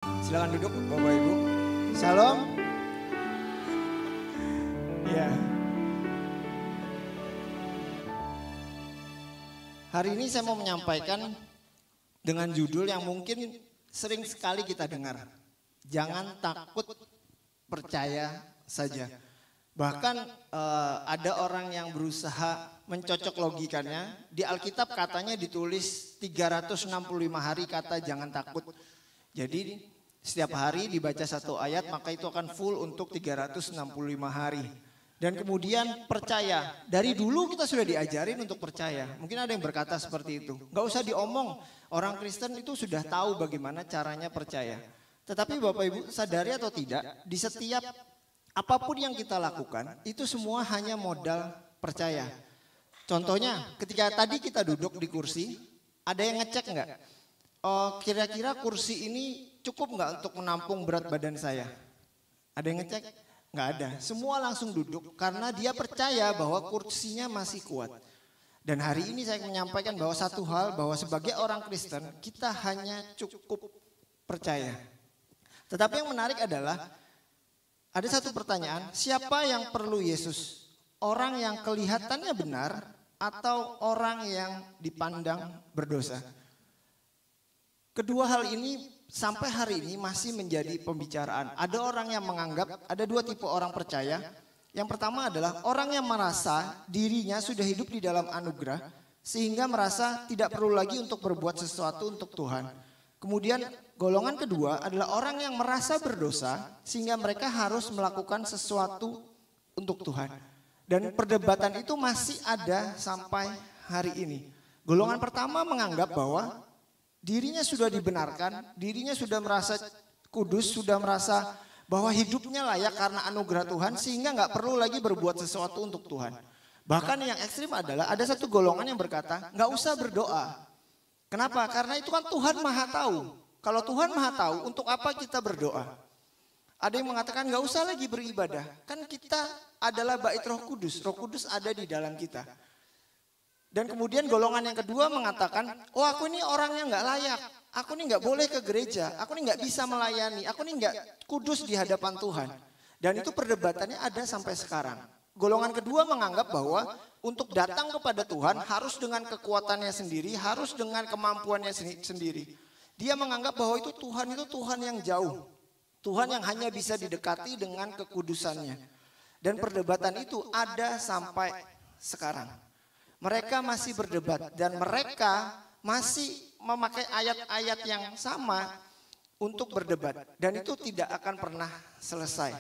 Silakan duduk Bapak Ibu. Salam. Ya. Hari ini saya mau menyampaikan dengan judul yang mungkin sering sekali kita dengar. Jangan takut, percaya saja. Bahkan ada orang yang berusaha mencocok logikanya. Di Alkitab katanya ditulis 365 hari kata jangan takut. Jadi setiap hari dibaca satu ayat maka itu akan full untuk 365 hari. Dan kemudian percaya. Dari dulu kita sudah diajarin untuk percaya. Mungkin ada yang berkata seperti itu. Gak usah diomong. Orang Kristen itu sudah tahu bagaimana caranya percaya. Tetapi Bapak Ibu sadari atau tidak, di setiap apapun yang kita lakukan itu semua hanya modal percaya. Contohnya ketika tadi kita duduk di kursi, ada yang ngecek nggak? Oh, kira-kira kursi ini cukup nggak untuk menampung berat badan saya? Ada yang ngecek? Nggak ada. Semua langsung duduk karena dia percaya bahwa kursinya masih kuat. Dan hari ini saya menyampaikan bahwa satu hal, bahwa sebagai orang Kristen kita hanya cukup percaya. Tetapi yang menarik adalah ada satu pertanyaan, siapa yang perlu Yesus? Orang yang kelihatannya benar atau orang yang dipandang berdosa? Kedua hal ini sampai hari ini masih menjadi pembicaraan. Ada orang yang menganggap, ada dua tipe orang percaya. Yang pertama adalah orang yang merasa dirinya sudah hidup di dalam anugerah sehingga merasa tidak perlu lagi untuk berbuat sesuatu untuk Tuhan. Kemudian golongan kedua adalah orang yang merasa berdosa sehingga mereka harus melakukan sesuatu untuk Tuhan. Dan perdebatan itu masih ada sampai hari ini. Golongan pertama menganggap bahwa dirinya sudah dibenarkan, dirinya sudah merasa kudus, sudah merasa bahwa hidupnya layak karena anugerah Tuhan sehingga nggak perlu lagi berbuat sesuatu untuk Tuhan. Bahkan yang ekstrim adalah ada satu golongan yang berkata nggak usah berdoa. Kenapa? Karena itu kan Tuhan Maha Tahu. Kalau Tuhan Maha Tahu, untuk apa kita berdoa? Ada yang mengatakan nggak usah lagi beribadah. Kan kita adalah bait Roh Kudus. Roh Kudus ada di dalam kita. Dan kemudian golongan yang kedua mengatakan, oh aku ini orang yang nggak layak. Aku ini nggak boleh ke gereja. Aku ini nggak bisa melayani. Aku ini nggak kudus di hadapan Tuhan. Dan itu perdebatannya ada sampai sekarang. Golongan kedua menganggap bahwa untuk datang kepada Tuhan harus dengan kekuatannya sendiri, harus dengan kemampuannya sendiri. Dia menganggap bahwa itu Tuhan yang jauh. Tuhan yang hanya bisa didekati dengan kekudusannya. Dan perdebatan itu ada sampai sekarang. Mereka masih berdebat dan mereka masih memakai ayat-ayat yang sama untuk berdebat. Dan itu tidak akan pernah selesai.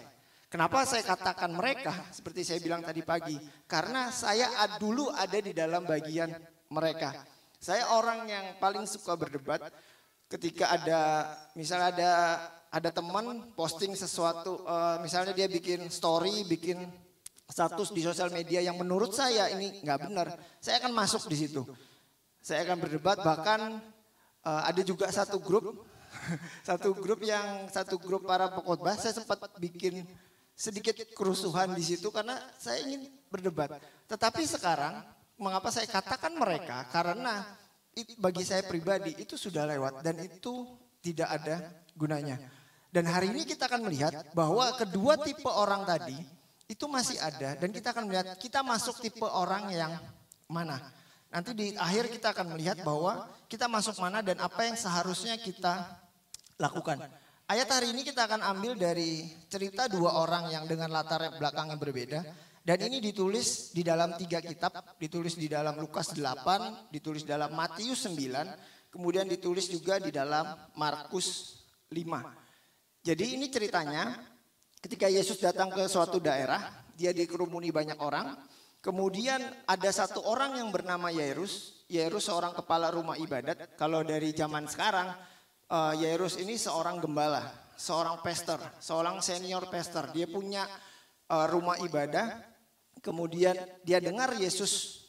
Kenapa saya katakan mereka seperti saya bilang tadi pagi? Karena saya dulu ada di dalam bagian mereka. Saya orang yang paling suka berdebat ketika misalnya ada teman posting sesuatu, misalnya dia bikin story, bikin status di sosial media yang menurut saya ini nggak benar, saya akan masuk di situ. Saya akan berdebat, bahkan ada juga satu grup para pengkhotbah, saya sempat bikin sedikit kerusuhan di situ karena saya ingin berdebat. Tetapi sekarang mengapa saya katakan mereka? Karena bagi saya pribadi itu sudah lewat dan itu tidak ada gunanya. Dan hari ini kita akan melihat bahwa kedua tipe orang tadi itu masih ada dan kita akan melihat kita masuk tipe orang yang mana. Nanti di akhir kita akan melihat bahwa kita masuk mana dan apa yang seharusnya kita lakukan. Ayat hari ini kita akan ambil dari cerita dua orang yang dengan latar belakang yang berbeda. Dan ini ditulis di dalam 3 kitab, ditulis di dalam Lukas 8, ditulis dalam Matius 9, kemudian ditulis juga di dalam Markus 5. Jadi ini ceritanya ketika Yesus datang ke suatu daerah, dia dikerumuni banyak orang. Kemudian ada satu orang yang bernama Yairus. Yairus seorang kepala rumah ibadat. Kalau dari zaman sekarang, Yairus ini seorang gembala, seorang pastor, seorang senior pastor. Dia punya rumah ibadah. Kemudian dia dengar Yesus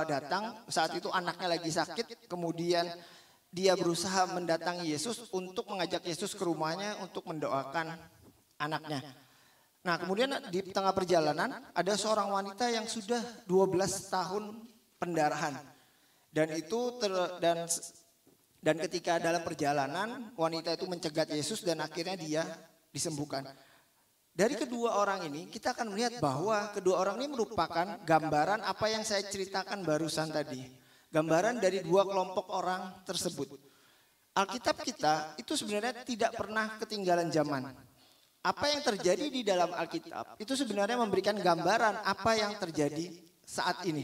datang, saat itu anaknya lagi sakit. Kemudian dia berusaha mendatangi Yesus untuk mengajak Yesus ke rumahnya untuk mendoakan anaknya. Nah kemudian di tengah perjalanan ada seorang wanita yang sudah 12 tahun pendarahan. Dan Dan ketika dalam perjalanan wanita itu mencegat Yesus dan akhirnya dia disembuhkan. Dari kedua orang ini kita akan melihat bahwa kedua orang ini merupakan gambaran apa yang saya ceritakan barusan tadi. Gambaran dari dua kelompok orang tersebut. Alkitab kita itu sebenarnya tidak pernah ketinggalan zaman. Apa yang terjadi di dalam Alkitab itu sebenarnya memberikan gambaran apa yang terjadi saat ini.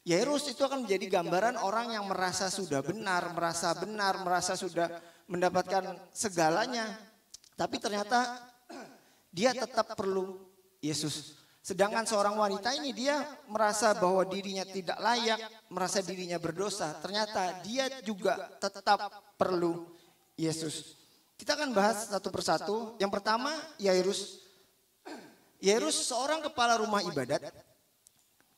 Yairus itu akan menjadi gambaran orang yang merasa sudah benar, merasa sudah mendapatkan segalanya. Tapi ternyata dia tetap perlu Yesus. Sedangkan seorang wanita ini dia merasa bahwa dirinya tidak layak, merasa dirinya berdosa. Ternyata dia juga tetap perlu Yesus. Kita akan bahas satu persatu. Yang pertama Yairus. Yairus seorang kepala rumah ibadat.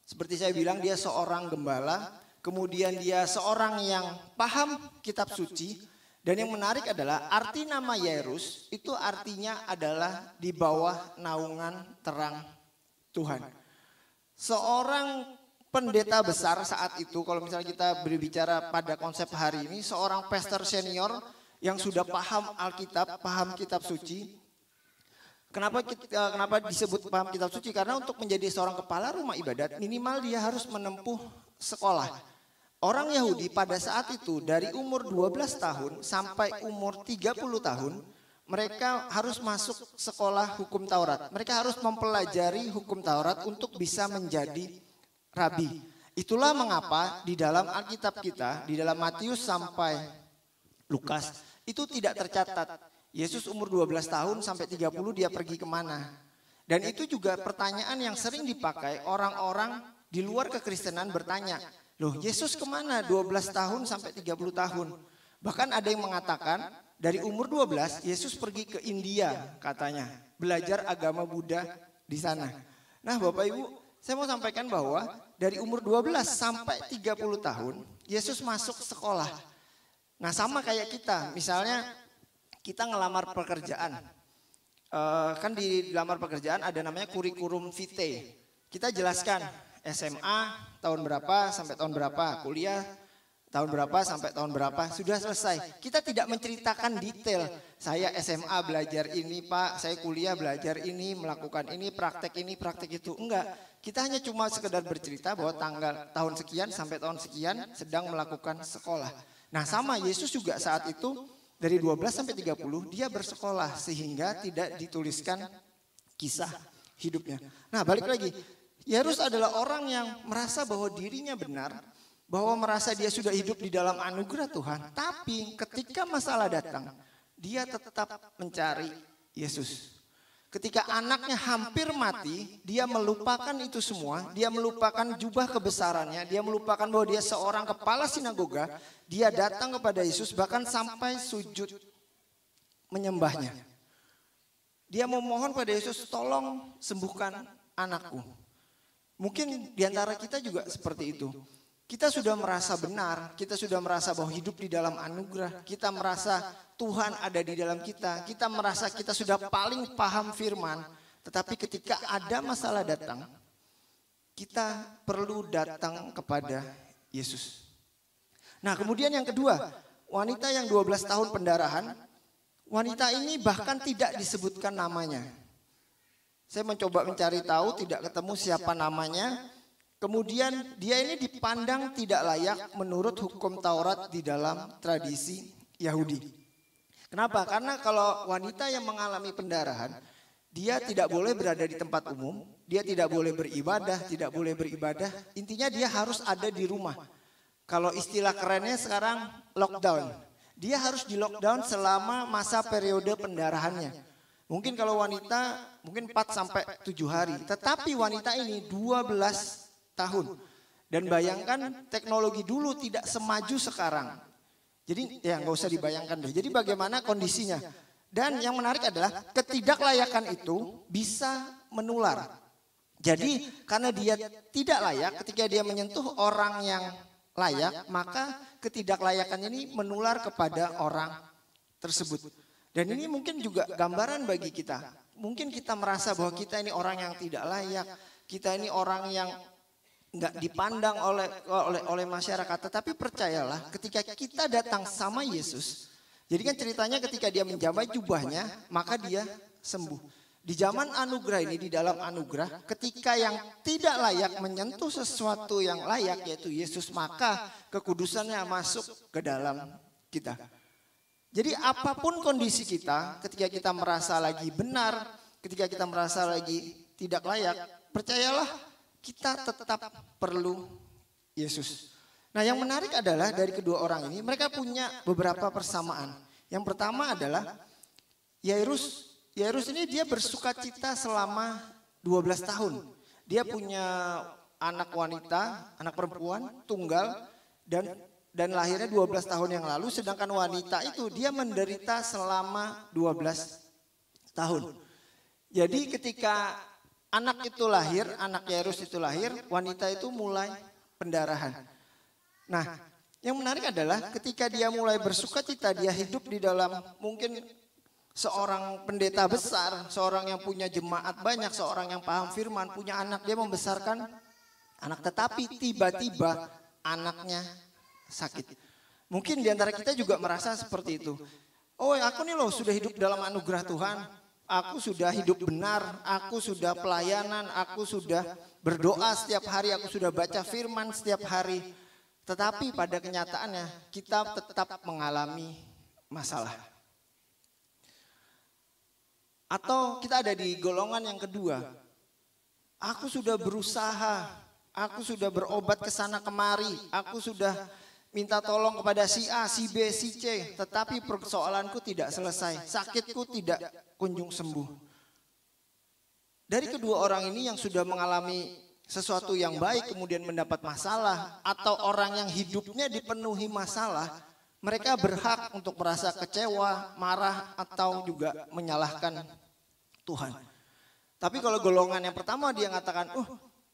Seperti saya bilang dia seorang gembala. Kemudian dia seorang yang paham kitab suci. Dan yang menarik adalah arti nama Yairus itu artinya adalah di bawah naungan terang Tuhan. Seorang pendeta besar saat itu, kalau misalnya kita berbicara pada konsep hari ini, seorang pastor senior yang sudah paham Alkitab, paham kitab suci. Kenapa disebut paham kitab suci? Karena untuk menjadi seorang kepala rumah ibadat minimal dia harus menempuh sekolah. Orang Yahudi pada saat itu dari umur 12 tahun sampai umur 30 tahun mereka harus masuk sekolah hukum Taurat. Mereka harus mempelajari hukum Taurat untuk bisa menjadi rabi. Itulah mengapa di dalam Alkitab kita, di dalam Matius sampai Lukas, itu tidak tercatat. Yesus umur 12 tahun sampai 30 dia pergi kemana. Dan itu juga pertanyaan yang sering dipakai orang-orang di luar kekristenan bertanya, loh Yesus kemana 12 tahun sampai 30 tahun? Bahkan ada yang mengatakan, dari umur 12, Yesus pergi ke India katanya. Belajar agama Buddha di sana. Nah Bapak Ibu, saya mau sampaikan bahwa dari umur 12 sampai 30 tahun, Yesus masuk sekolah. Nah sama kayak kita, misalnya kita ngelamar pekerjaan. Kan di lamar pekerjaan ada namanya kurikulum vitae. Kita jelaskan SMA tahun berapa sampai tahun berapa, kuliah tahun berapa sampai tahun berapa, sudah selesai. Kita tidak menceritakan detail. Saya SMA belajar ini Pak, saya kuliah belajar ini, melakukan ini, praktek itu. Enggak, kita hanya cuma sekedar bercerita bahwa tahun sekian sampai tahun sekian sedang melakukan sekolah. Nah sama Yesus juga saat itu dari 12 sampai 30 dia bersekolah sehingga tidak dituliskan kisah hidupnya. Nah balik lagi, Yairus adalah orang yang merasa bahwa dirinya benar, bahwa merasa dia sudah hidup di dalam anugerah Tuhan. Tapi ketika masalah datang, dia tetap mencari Yesus. Ketika anaknya hampir mati, dia melupakan itu semua. Dia melupakan jubah kebesarannya. Dia melupakan bahwa dia seorang kepala sinagoga. Dia datang kepada Yesus bahkan sampai sujud menyembahnya. Dia memohon pada Yesus, tolong sembuhkan anakku. Mungkin diantara kita juga seperti itu. Kita sudah merasa benar, kita sudah merasa bahwa hidup di dalam anugerah, kita merasa Tuhan ada di dalam kita, kita merasa kita sudah paling paham firman, tetapi ketika ada masalah datang, kita perlu datang kepada Yesus. Nah kemudian yang kedua, wanita yang 12 tahun pendarahan, wanita ini bahkan tidak disebutkan namanya. Saya mencoba mencari tahu, tidak ketemu siapa namanya. Kemudian dia ini dipandang tidak layak menurut hukum Taurat di dalam tradisi Yahudi. Kenapa? Karena kalau wanita yang mengalami pendarahan, dia tidak boleh berada di tempat umum, dia tidak boleh beribadah, intinya dia harus ada di rumah. Kalau istilah kerennya sekarang lockdown, dia harus di lockdown selama masa periode pendarahannya. Mungkin kalau wanita mungkin 4 sampai 7 hari, tetapi wanita ini 12 tahun. Dan bayangkan teknologi dulu tidak semaju sekarang. Jadi ya nggak usah dibayangkan deh. Jadi bagaimana kondisinya. Dan yang menarik adalah ketidaklayakan itu bisa menular. Jadi karena dia tidak layak, ketika dia menyentuh orang yang layak, maka ketidaklayakan ini menular kepada orang tersebut. Dan ini mungkin juga gambaran bagi kita. Mungkin kita merasa bahwa kita ini orang yang tidak layak, kita ini orang yang nggak dipandang oleh masyarakat. Tetapi percayalah, ketika kita datang sama Yesus, jadi kan ceritanya ketika dia menjamah jubahnya, maka dia sembuh. Di zaman anugerah ini, di dalam anugerah, ketika yang tidak layak menyentuh sesuatu yang layak, yaitu Yesus, maka kekudusannya masuk ke dalam kita. Jadi apapun kondisi kita, ketika kita merasa lagi benar, ketika kita merasa lagi tidak layak, percayalah kita tetap perlu Yesus. Nah, yang menarik adalah dari kedua orang ini, mereka punya beberapa persamaan. Yang pertama adalah Yairus ini dia bersuka cita selama 12 tahun. Dia punya anak wanita, anak perempuan, tunggal, dan lahirnya 12 tahun yang lalu. Sedangkan wanita itu dia menderita selama 12 tahun. Jadi ketika anak itu lahir, anak Yairus itu lahir, wanita itu mulai pendarahan. Nah, yang menarik adalah ketika dia mulai bersuka cita, dia hidup di dalam mungkin seorang pendeta besar, seorang yang punya jemaat banyak, seorang yang paham firman, punya anak, dia membesarkan anak. Tetapi tiba-tiba anaknya sakit. Mungkin diantara kita juga merasa seperti itu. Oh, aku nih loh sudah hidup dalam anugerah Tuhan. Aku sudah hidup benar, aku sudah pelayanan, aku sudah berdoa setiap hari, aku sudah baca firman setiap hari. Tetapi pada kenyataannya kita tetap mengalami masalah. Atau kita ada di golongan yang kedua. Aku sudah berusaha, aku sudah berobat ke sana kemari, aku sudah minta tolong kepada si A, si B, si C, tetapi persoalanku tidak selesai, sakitku tidak kunjung sembuh. Dari kedua orang ini yang sudah mengalami sesuatu yang baik kemudian mendapat masalah, atau orang yang hidupnya dipenuhi masalah, mereka berhak untuk merasa kecewa, marah, atau juga menyalahkan Tuhan. Tapi kalau golongan yang pertama dia mengatakan,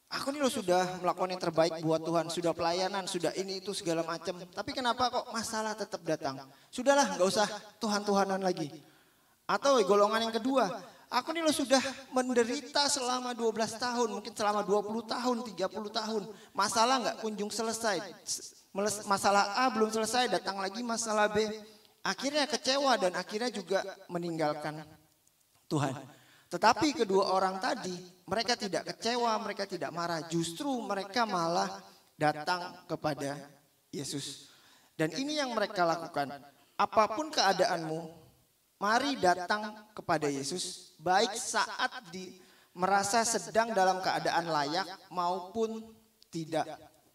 aku nih loh sudah melakukan yang terbaik buat Tuhan, sudah pelayanan, sudah ini itu segala macam. Tapi kenapa kok masalah tetap datang? Sudahlah, nggak usah Tuhan-Tuhanan lagi. Atau golongan yang kedua, aku nih loh sudah menderita selama 12 tahun, mungkin selama 20 tahun, 30 tahun. Masalah nggak kunjung selesai. Masalah A belum selesai, datang lagi masalah B. Akhirnya kecewa dan akhirnya juga meninggalkan Tuhan. Tetapi kedua orang tadi, mereka tidak kecewa, mereka tidak marah. Justru mereka malah datang kepada Yesus. Dan ini yang mereka lakukan. Apapun keadaanmu, mari datang kepada Yesus. Baik saat merasa sedang dalam keadaan layak maupun tidak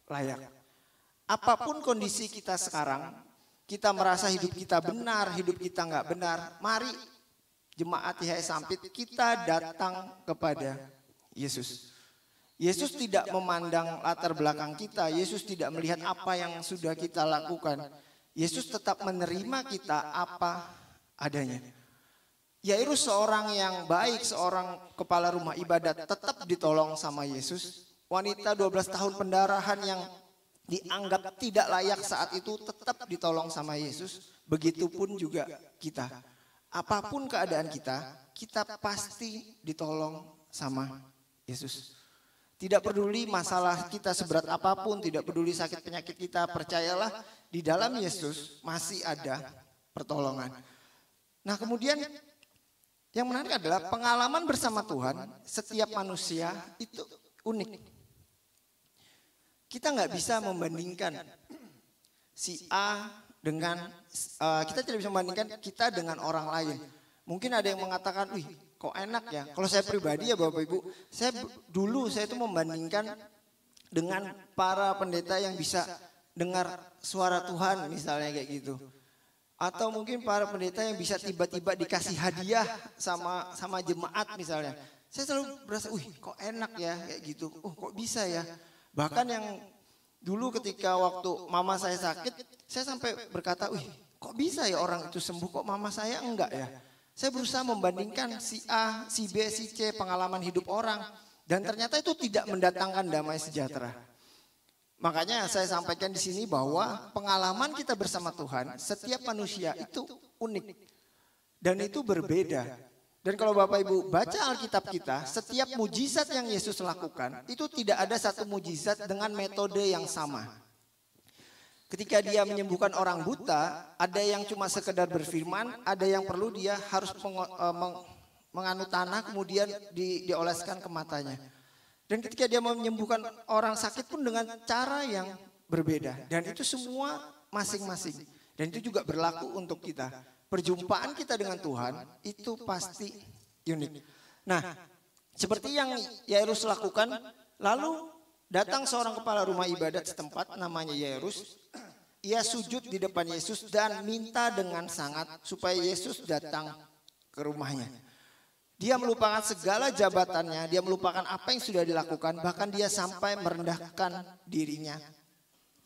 layak. Apapun kondisi kita sekarang, kita merasa hidup kita benar, hidup kita nggak benar. Mari jemaat IHS Sampit, kita datang kepada Yesus. Yesus tidak memandang latar belakang kita. Yesus tidak melihat apa yang sudah kita lakukan. Yesus tetap menerima kita apa adanya. Yairus seorang yang baik, seorang kepala rumah ibadat, tetap ditolong sama Yesus. Wanita 12 tahun pendarahan yang dianggap tidak layak saat itu tetap ditolong sama Yesus. Begitupun juga kita. Apapun keadaan kita, kita pasti ditolong sama Yesus. Tidak peduli masalah kita seberat apapun, tidak peduli sakit penyakit kita, percayalah di dalam Yesus masih ada pertolongan. Nah, kemudian yang menarik adalah pengalaman bersama Tuhan, setiap manusia itu unik. Kita nggak bisa membandingkan si A dengan, kita tidak bisa membandingkan kita dengan orang lain. Mungkin ada yang mengatakan, wih kok enak ya. Kalau saya pribadi ya Bapak Ibu, saya itu membandingkan dengan para pendeta yang bisa dengar suara Tuhan misalnya kayak gitu. Atau mungkin para pendeta yang bisa tiba-tiba dikasih hadiah sama jemaat misalnya. Saya selalu berasa, wih kok enak ya kayak gitu. Kok bisa ya. Bahkan yang dulu ketika waktu mama saya sakit, saya sampai berkata, wih kok bisa ya orang itu sembuh, kok mama saya enggak ya. Saya berusaha membandingkan si A, si B, si C, pengalaman hidup orang. Dan ternyata itu tidak mendatangkan damai sejahtera. Makanya saya sampaikan di sini bahwa pengalaman kita bersama Tuhan, setiap manusia itu unik. Dan itu berbeda. Dan kalau Bapak Ibu baca Alkitab kita, setiap mujizat yang Yesus lakukan, itu tidak ada satu mujizat dengan metode yang sama. Ketika dia menyembuhkan orang buta, ada yang cuma sekedar berfirman, ada yang perlu dia harus menganut tanah kemudian dioleskan ke matanya. Dan ketika dia menyembuhkan orang sakit pun dengan cara yang berbeda. Dan itu semua masing-masing. Dan itu juga berlaku untuk kita. Perjumpaan kita dengan Tuhan itu pasti unik. Nah, seperti yang Yairus lakukan, lalu datang seorang kepala rumah ibadat setempat namanya Yairus. Ia sujud di depan Yesus dan minta dengan sangat supaya Yesus datang ke rumahnya. Dia melupakan segala jabatannya, dia melupakan apa yang sudah dilakukan, bahkan dia sampai merendahkan dirinya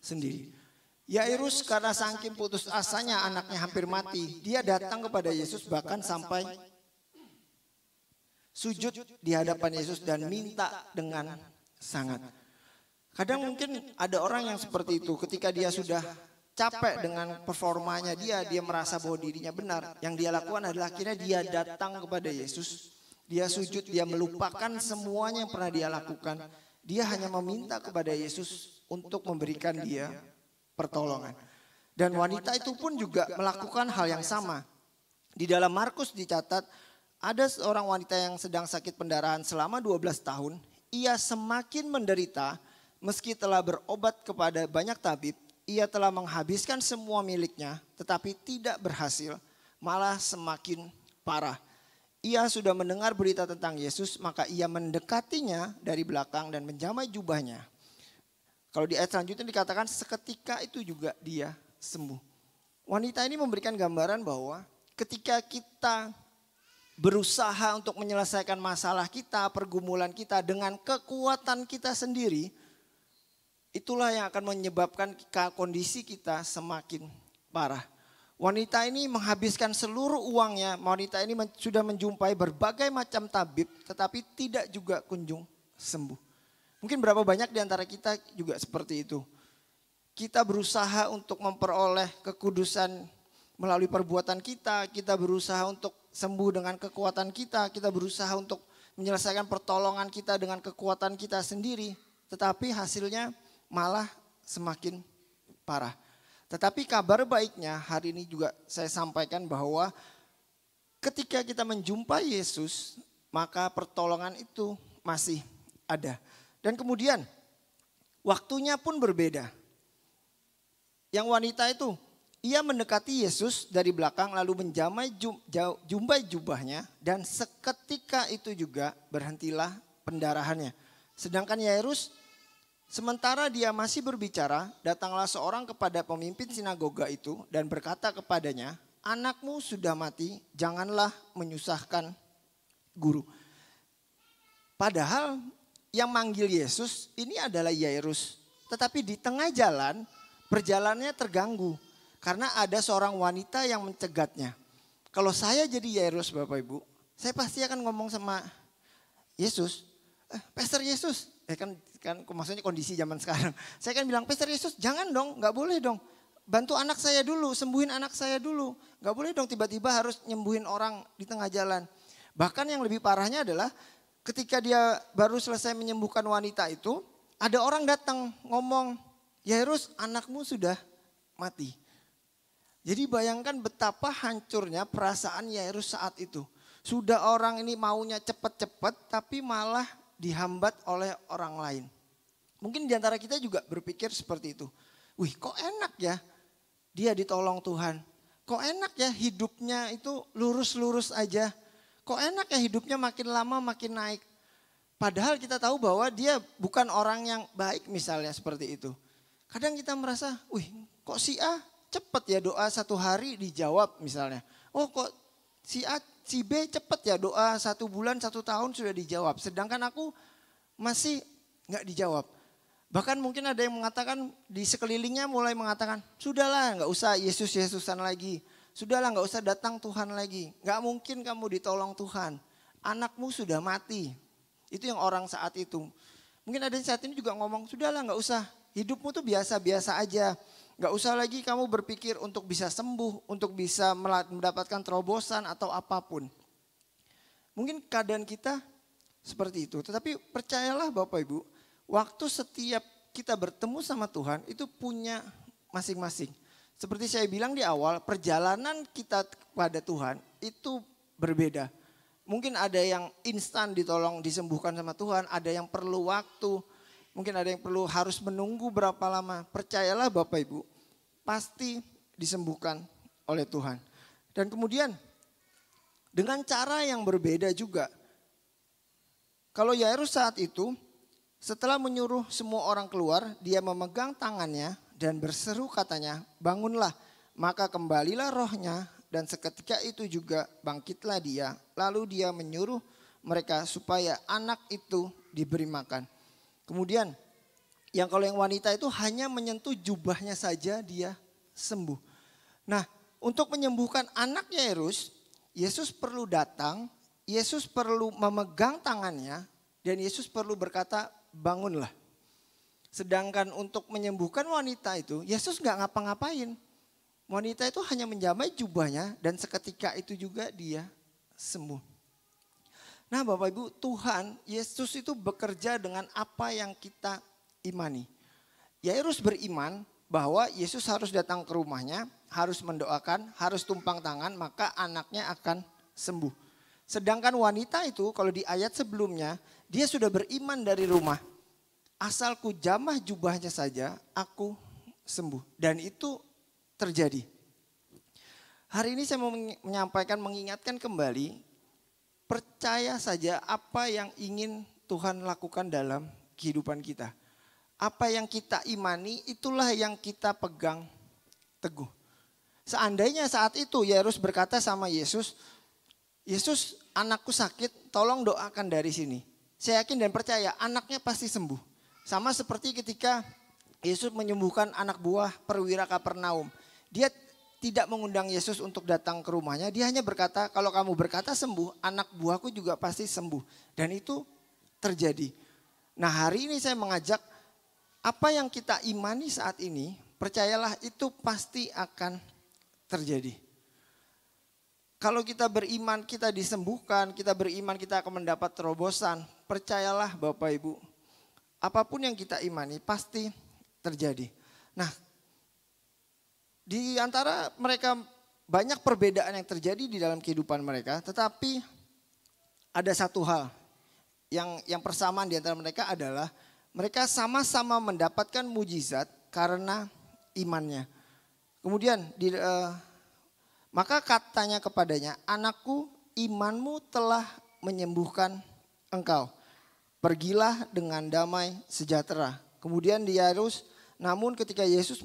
sendiri. Yairus karena saking putus asanya anaknya hampir mati, dia datang kepada Yesus bahkan sampai sujud di hadapan Yesus dan minta dengan sangat. Kadang mungkin ada orang yang seperti itu, ketika dia sudah capek dengan performanya dia merasa bahwa dirinya benar. Yang dia lakukan adalah akhirnya dia datang kepada Yesus. Dia sujud, dia melupakan semuanya yang pernah dia lakukan. Dia hanya meminta kepada Yesus untuk memberikan dia pertolongan. Dan wanita itu pun juga melakukan hal yang sama. Di dalam Markus dicatat ada seorang wanita yang sedang sakit pendarahan selama 12 tahun. Ia semakin menderita meski telah berobat kepada banyak tabib. Ia telah menghabiskan semua miliknya tetapi tidak berhasil, malah semakin parah. Ia sudah mendengar berita tentang Yesus, maka ia mendekatinya dari belakang dan menjamai jubahnya. Kalau di ayat selanjutnya dikatakan seketika itu juga dia sembuh. Wanita ini memberikan gambaran bahwa ketika kita berusaha untuk menyelesaikan masalah kita, pergumulan kita dengan kekuatan kita sendiri, itulah yang akan menyebabkan kondisi kita semakin parah. Wanita ini menghabiskan seluruh uangnya. Wanita ini sudah menjumpai berbagai macam tabib, tetapi tidak juga kunjung sembuh. Mungkin berapa banyak di antara kita juga seperti itu. Kita berusaha untuk memperoleh kekudusan melalui perbuatan kita. Kita berusaha untuk sembuh dengan kekuatan kita. Kita berusaha untuk menyelesaikan pertolongan kita dengan kekuatan kita sendiri. Tetapi hasilnya malah semakin parah. Tetapi kabar baiknya hari ini juga saya sampaikan bahwa ketika kita menjumpai Yesus, maka pertolongan itu masih ada. Dan kemudian waktunya pun berbeda. Yang wanita itu, ia mendekati Yesus dari belakang lalu menjamai jumbai jubahnya dan seketika itu juga berhentilah pendarahannya. Sedangkan Yairus, sementara dia masih berbicara, datanglah seorang kepada pemimpin sinagoga itu dan berkata kepadanya, anakmu sudah mati, janganlah menyusahkan guru. Padahal yang manggil Yesus ini adalah Yairus. Tetapi di tengah jalan, perjalanannya terganggu. Karena ada seorang wanita yang mencegatnya. Kalau saya jadi Yairus Bapak Ibu, saya pasti akan ngomong sama Yesus, Pastor Yesus, kan maksudnya kondisi zaman sekarang. Saya kan bilang, Pastor Yesus jangan dong, gak boleh dong. Bantu anak saya dulu, sembuhin anak saya dulu. Gak boleh dong tiba-tiba harus nyembuhin orang di tengah jalan. Bahkan yang lebih parahnya adalah ketika dia baru selesai menyembuhkan wanita itu, ada orang datang ngomong, Yairus anakmu sudah mati. Jadi bayangkan betapa hancurnya perasaan Yairus saat itu. Sudah orang ini maunya cepat-cepat tapi malah dihambat oleh orang lain. Mungkin diantara kita juga berpikir seperti itu. Wih kok enak ya dia ditolong Tuhan. Kok enak ya hidupnya itu lurus-lurus aja. Kok enak ya hidupnya makin lama makin naik. Padahal kita tahu bahwa dia bukan orang yang baik misalnya seperti itu. Kadang kita merasa, wih kok si A cepet ya doa 1 hari dijawab misalnya. Oh kok si A, si B cepet ya doa 1 bulan 1 tahun sudah dijawab. Sedangkan aku masih gak dijawab. Bahkan mungkin ada yang mengatakan di sekelilingnya mulai mengatakan, sudahlah gak usah Yesus-Yesusan lagi. Sudahlah gak usah datang Tuhan lagi. Gak mungkin kamu ditolong Tuhan. Anakmu sudah mati. Itu yang orang saat itu. Mungkin ada yang saat ini juga ngomong, sudahlah gak usah. Hidupmu tuh biasa-biasa aja. Gak usah lagi kamu berpikir untuk bisa sembuh, untuk bisa mendapatkan terobosan atau apapun. Mungkin keadaan kita seperti itu. Tetapi percayalah Bapak Ibu, waktu setiap kita bertemu sama Tuhan itu punya masing-masing. Seperti saya bilang di awal, perjalanan kita kepada Tuhan itu berbeda. Mungkin ada yang instan ditolong disembuhkan sama Tuhan, ada yang perlu waktu, mungkin ada yang perlu harus menunggu berapa lama. Percayalah Bapak Ibu, pasti disembuhkan oleh Tuhan. Dan kemudian dengan cara yang berbeda juga. Kalau Yairus saat itu setelah menyuruh semua orang keluar, dia memegang tangannya dan berseru katanya, bangunlah. Maka kembalilah rohnya dan seketika itu juga bangkitlah dia. Lalu dia menyuruh mereka supaya anak itu diberi makan. Kemudian kalau yang wanita itu hanya menyentuh jubahnya saja dia sembuh. Nah, untuk menyembuhkan anak Yairus, Yesus perlu datang, Yesus perlu memegang tangannya, dan Yesus perlu berkata, bangunlah. Sedangkan untuk menyembuhkan wanita itu, Yesus gak ngapa-ngapain. Wanita itu hanya menjamai jubahnya dan seketika itu juga dia sembuh. Nah Bapak Ibu, Tuhan, Yesus itu bekerja dengan apa yang kita imani. Yairus beriman bahwa Yesus harus datang ke rumahnya, harus mendoakan, harus tumpang tangan, maka anaknya akan sembuh. Sedangkan wanita itu kalau di ayat sebelumnya, dia sudah beriman dari rumah. Asalku jamah jubahnya saja, aku sembuh. Dan itu terjadi. Hari ini saya mau menyampaikan, mengingatkan kembali, percaya saja apa yang ingin Tuhan lakukan dalam kehidupan kita. Apa yang kita imani, itulah yang kita pegang teguh. Seandainya saat itu Yairus berkata sama Yesus, Yesus, anakku sakit, tolong doakan dari sini. Saya yakin dan percaya anaknya pasti sembuh. Sama seperti ketika Yesus menyembuhkan anak buah perwira Kapernaum. Dia tidak mengundang Yesus untuk datang ke rumahnya. Dia hanya berkata, kalau kamu berkata sembuh, anak buahku juga pasti sembuh. Dan itu terjadi. Nah hari ini saya mengajak, apa yang kita imani saat ini, percayalah itu pasti akan terjadi. Kalau kita beriman, kita disembuhkan, kita beriman, kita akan mendapat terobosan. Percayalah Bapak Ibu, apapun yang kita imani pasti terjadi. Nah, di antara mereka banyak perbedaan yang terjadi di dalam kehidupan mereka, tetapi ada satu hal yang persamaan di antara mereka adalah mereka sama-sama mendapatkan mujizat karena imannya. Kemudian maka katanya kepadanya, anakku, imanmu telah menyembuhkan engkau. Pergilah dengan damai sejahtera. Kemudian Yairus, namun ketika Yesus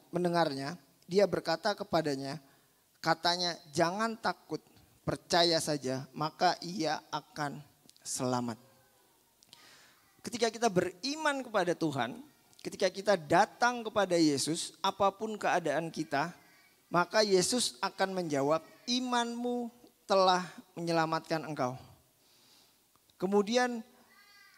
mendengarnya, dia berkata kepadanya, katanya, jangan takut, percaya saja, maka ia akan selamat. Ketika kita beriman kepada Tuhan, ketika kita datang kepada Yesus, apapun keadaan kita, maka Yesus akan menjawab, imanmu telah menyelamatkan engkau. Kemudian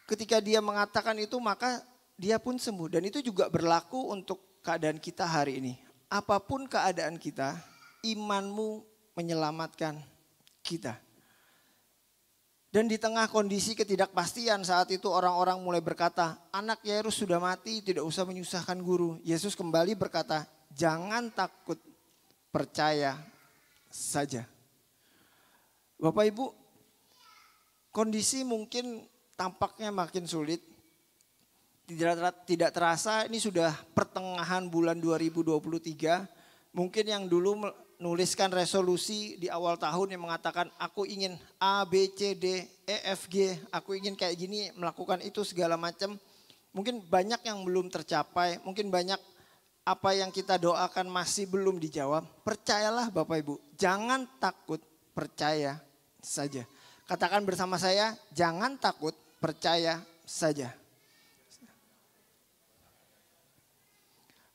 ketika dia mengatakan itu, maka dia pun sembuh. Dan itu juga berlaku untuk keadaan kita hari ini. Apapun keadaan kita, imanmu menyelamatkan kita. Dan di tengah kondisi ketidakpastian saat itu orang-orang mulai berkata, anak Yairus sudah mati, tidak usah menyusahkan guru. Yesus kembali berkata, jangan takut, percaya saja. Bapak Ibu, kondisi mungkin tampaknya makin sulit. Tidak terasa ini sudah pertengahan bulan 2023. Mungkin yang dulu menuliskan resolusi di awal tahun yang mengatakan aku ingin A, B, C, D, E, F, G. Aku ingin kayak gini, melakukan itu segala macam. Mungkin banyak yang belum tercapai. Mungkin banyak apa yang kita doakan masih belum dijawab. Percayalah Bapak Ibu, jangan takut, percaya saja. Katakan bersama saya, jangan takut, percaya saja.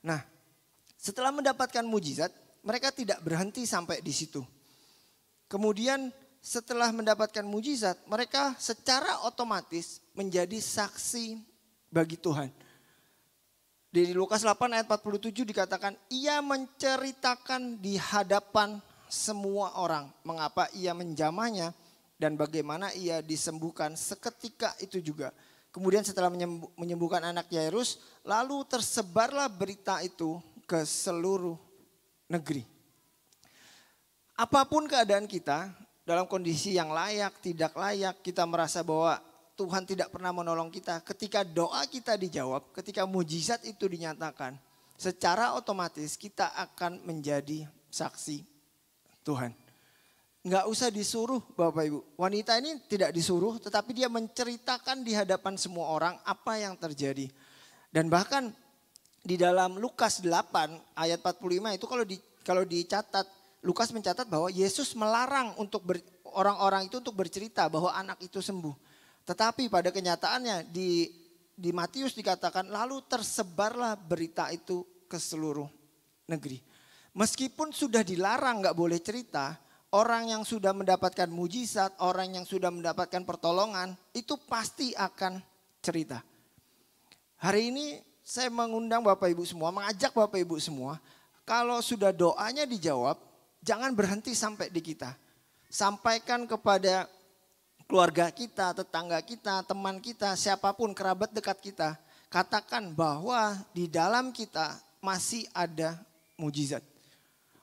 Nah, setelah mendapatkan mujizat, mereka tidak berhenti sampai di situ. Kemudian setelah mendapatkan mujizat, mereka secara otomatis menjadi saksi bagi Tuhan. Di Lukas 8 ayat 47 dikatakan, ia menceritakan di hadapan semua orang mengapa ia menjamahnya dan bagaimana ia disembuhkan seketika itu juga. Kemudian setelah menyembuhkan anak Yairus, lalu tersebarlah berita itu ke seluruh negeri. Apapun keadaan kita, dalam kondisi yang layak, tidak layak, kita merasa bahwa Tuhan tidak pernah menolong kita. Ketika doa kita dijawab, ketika mujizat itu dinyatakan, secara otomatis kita akan menjadi saksi Tuhan. Nggak usah disuruh Bapak Ibu. Wanita ini tidak disuruh, tetapi dia menceritakan di hadapan semua orang apa yang terjadi. Dan bahkan di dalam Lukas 8 ayat 45 itu kalau dicatat, Lukas mencatat bahwa Yesus melarang untuk orang-orang itu untuk bercerita bahwa anak itu sembuh. Tetapi pada kenyataannya di Matius dikatakan lalu tersebarlah berita itu ke seluruh negeri. Meskipun sudah dilarang nggak boleh cerita, orang yang sudah mendapatkan mujizat, orang yang sudah mendapatkan pertolongan, itu pasti akan cerita. Hari ini saya mengundang Bapak Ibu semua, mengajak Bapak Ibu semua, kalau sudah doanya dijawab, jangan berhenti sampai di kita. Sampaikan kepada keluarga kita, tetangga kita, teman kita, siapapun kerabat dekat kita. Katakan bahwa di dalam kita masih ada mujizat.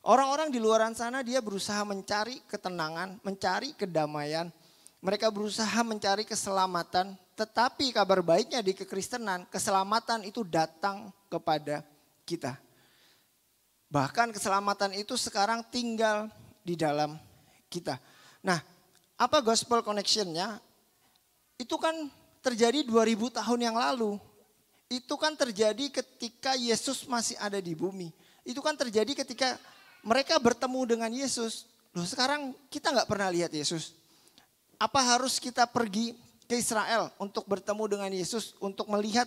Orang-orang di luar sana dia berusaha mencari ketenangan, mencari kedamaian. Mereka berusaha mencari keselamatan. Tetapi kabar baiknya di kekristenan, keselamatan itu datang kepada kita. Bahkan keselamatan itu sekarang tinggal di dalam kita. Nah, apa gospel connection-nya? Itu kan terjadi 2000 tahun yang lalu. Itu kan terjadi ketika Yesus masih ada di bumi. Itu kan terjadi ketika mereka bertemu dengan Yesus. Loh, sekarang kita nggak pernah lihat Yesus. Apa harus kita pergi ke Israel untuk bertemu dengan Yesus, untuk melihat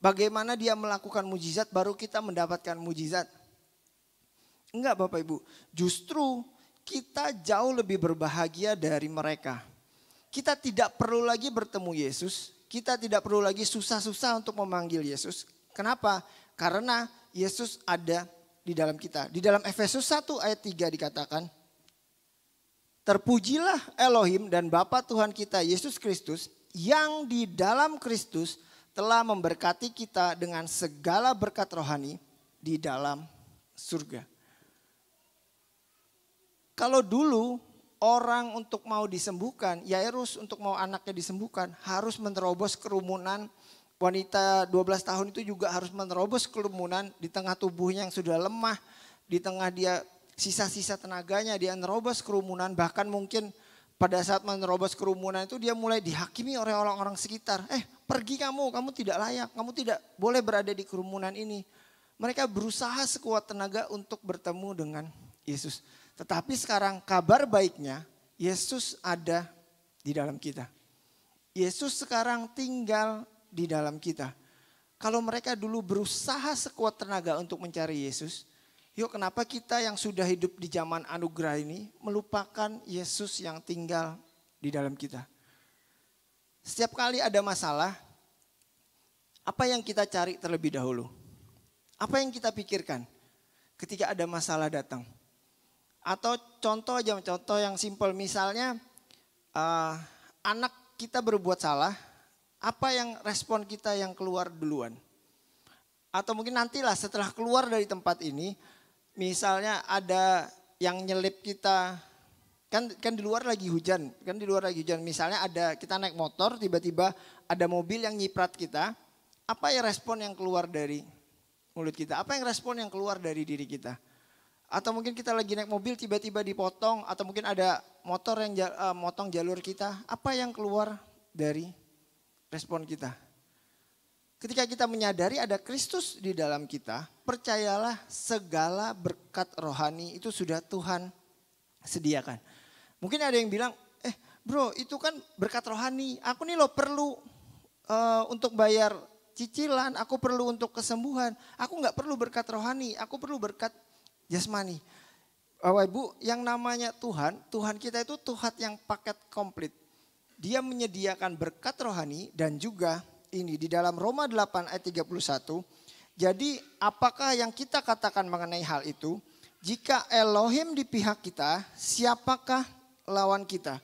bagaimana dia melakukan mujizat baru kita mendapatkan mujizat? Enggak Bapak Ibu, justru kita jauh lebih berbahagia dari mereka. Kita tidak perlu lagi bertemu Yesus, kita tidak perlu lagi susah-susah untuk memanggil Yesus. Kenapa? Karena Yesus ada di dalam kita. Di dalam Efesus 1 ayat 3 dikatakan, terpujilah Elohim dan Bapa Tuhan kita Yesus Kristus yang di dalam Kristus telah memberkati kita dengan segala berkat rohani di dalam surga. Kalau dulu orang untuk mau disembuhkan, Yairus untuk mau anaknya disembuhkan harus menerobos kerumunan. Wanita 12 tahun itu juga harus menerobos kerumunan di tengah tubuhnya yang sudah lemah. Di tengah dia sisa-sisa tenaganya dia menerobos kerumunan. Bahkan mungkin pada saat menerobos kerumunan itu dia mulai dihakimi oleh orang-orang sekitar. Pergi kamu tidak layak, kamu tidak boleh berada di kerumunan ini. Mereka berusaha sekuat tenaga untuk bertemu dengan Yesus. Tetapi sekarang kabar baiknya Yesus ada di dalam kita. Yesus sekarang tinggal di dalam kita. Kalau mereka dulu berusaha sekuat tenaga untuk mencari Yesus, yuk kenapa kita yang sudah hidup di zaman anugerah ini melupakan Yesus yang tinggal di dalam kita? Setiap kali ada masalah, apa yang kita cari terlebih dahulu? Apa yang kita pikirkan ketika ada masalah datang? Atau contoh yang simpel, misalnya anak kita berbuat salah, apa yang respon kita yang keluar duluan? Atau mungkin nantilah setelah keluar dari tempat ini, misalnya ada yang nyelip kita, kan di luar lagi hujan, misalnya ada kita naik motor tiba-tiba ada mobil yang nyiprat kita, apa ya respon yang keluar dari mulut kita? Apa yang respon yang keluar dari diri kita? Atau mungkin kita lagi naik mobil tiba-tiba dipotong, atau mungkin ada motor yang motong jalur kita, apa yang keluar dari respon kita? Ketika kita menyadari ada Kristus di dalam kita, percayalah segala berkat rohani itu sudah Tuhan sediakan. Mungkin ada yang bilang, bro itu kan berkat rohani, aku nih loh perlu untuk bayar cicilan, aku perlu untuk kesembuhan, aku gak perlu berkat rohani, aku perlu berkat jasmani. Bapak Ibu, yang namanya Tuhan kita itu Tuhan yang paket komplit. Dia menyediakan berkat rohani dan juga ini di dalam Roma 8 ayat 31. Jadi apakah yang kita katakan mengenai hal itu? Jika Elohim di pihak kita, siapakah lawan kita?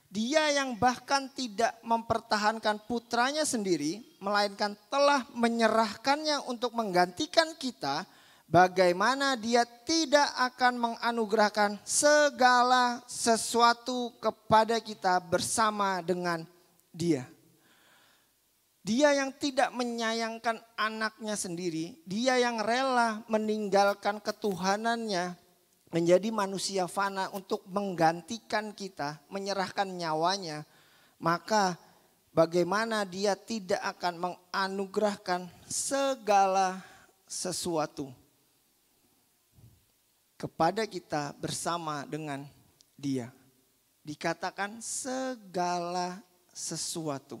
Dia yang bahkan tidak mempertahankan putranya sendiri, melainkan telah menyerahkannya untuk menggantikan kita, bagaimana dia tidak akan menganugerahkan segala sesuatu kepada kita bersama dengan dia. Dia yang tidak menyayangkan anaknya sendiri, dia yang rela meninggalkan ketuhanannya, menjadi manusia fana untuk menggantikan kita, menyerahkan nyawanya, maka bagaimana dia tidak akan menganugerahkan segala sesuatu kepada kita bersama dengan dia. Dikatakan segala sesuatu.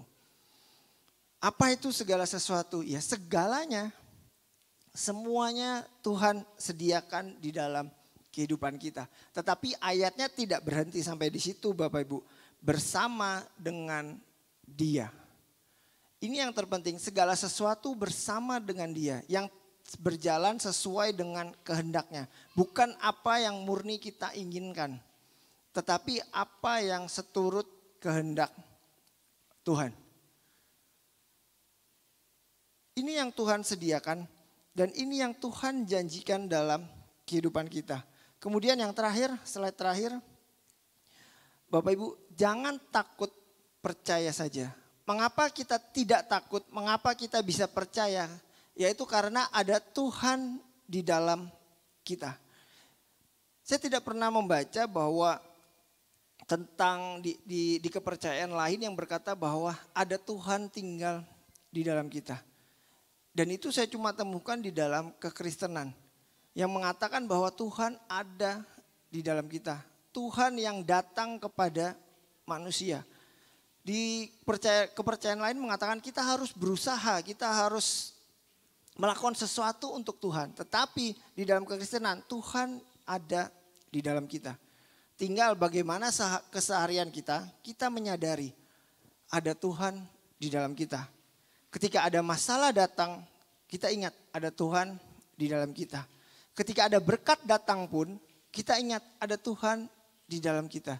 Apa itu segala sesuatu? Ya segalanya, semuanya Tuhan sediakan di dalam kehidupan kita. Tetapi ayatnya tidak berhenti sampai di situ Bapak Ibu. Bersama dengan dia. Ini yang terpenting, segala sesuatu bersama dengan dia. Yang berjalan sesuai dengan kehendaknya. Bukan apa yang murni kita inginkan. Tetapi apa yang seturut kehendak Tuhan. Ini yang Tuhan sediakan. Dan ini yang Tuhan janjikan dalam kehidupan kita. Kemudian yang terakhir, slide terakhir. Bapak Ibu, jangan takut, percaya saja. Mengapa kita tidak takut? Mengapa kita bisa percaya? Yaitu karena ada Tuhan di dalam kita. Saya tidak pernah membaca bahwa tentang di kepercayaan lain yang berkata bahwa ada Tuhan tinggal di dalam kita. Dan itu saya cuma temukan di dalam kekristenan. Yang mengatakan bahwa Tuhan ada di dalam kita. Tuhan yang datang kepada manusia. Di kepercayaan lain mengatakan kita harus berusaha, kita harus melakukan sesuatu untuk Tuhan. Tetapi di dalam kekristenan Tuhan ada di dalam kita. Tinggal bagaimana keseharian kita menyadari ada Tuhan di dalam kita. Ketika ada masalah datang, kita ingat ada Tuhan di dalam kita. Ketika ada berkat datang pun, kita ingat ada Tuhan di dalam kita.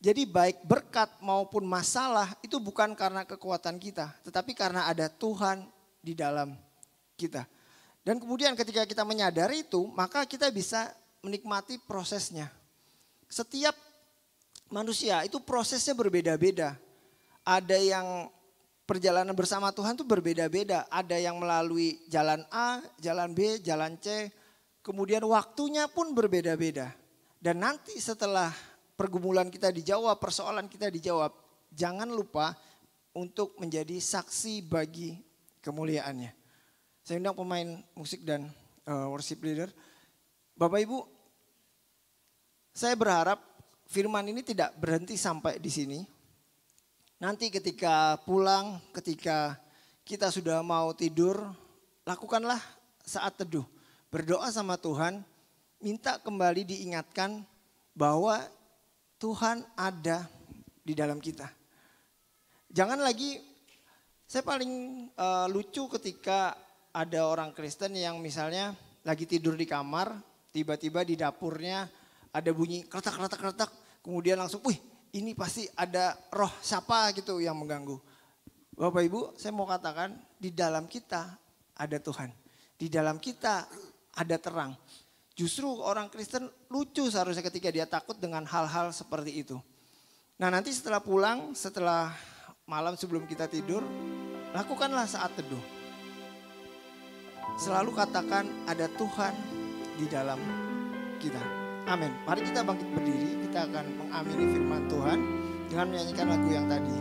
Jadi baik berkat maupun masalah itu bukan karena kekuatan kita, tetapi karena ada Tuhan di dalam kita. Dan kemudian ketika kita menyadari itu, maka kita bisa menikmati prosesnya. Setiap manusia itu prosesnya berbeda-beda. Ada yang perjalanan bersama Tuhan itu berbeda-beda. Ada yang melalui jalan A, jalan B, jalan C. Kemudian waktunya pun berbeda-beda. Dan nanti setelah pergumulan kita dijawab, persoalan kita dijawab, jangan lupa untuk menjadi saksi bagi kemuliaannya. Saya undang pemain musik dan worship leader. Bapak Ibu, saya berharap firman ini tidak berhenti sampai di sini. Nanti ketika pulang, ketika kita sudah mau tidur, lakukanlah saat teduh. Berdoa sama Tuhan, minta kembali diingatkan bahwa Tuhan ada di dalam kita. Jangan lagi, saya paling lucu ketika ada orang Kristen yang misalnya lagi tidur di kamar, tiba-tiba di dapurnya ada bunyi kretak-kretak-kretak, kemudian langsung, wih ini pasti ada roh siapa gitu yang mengganggu. Bapak Ibu, saya mau katakan di dalam kita ada Tuhan. Di dalam kita ada terang. Justru orang Kristen lucu seharusnya ketika dia takut dengan hal-hal seperti itu. Nah nanti setelah pulang, setelah malam sebelum kita tidur, lakukanlah saat teduh. Selalu katakan ada Tuhan di dalam kita. Amin. Mari kita bangkit berdiri, kita akan mengamini firman Tuhan dengan menyanyikan lagu yang tadi.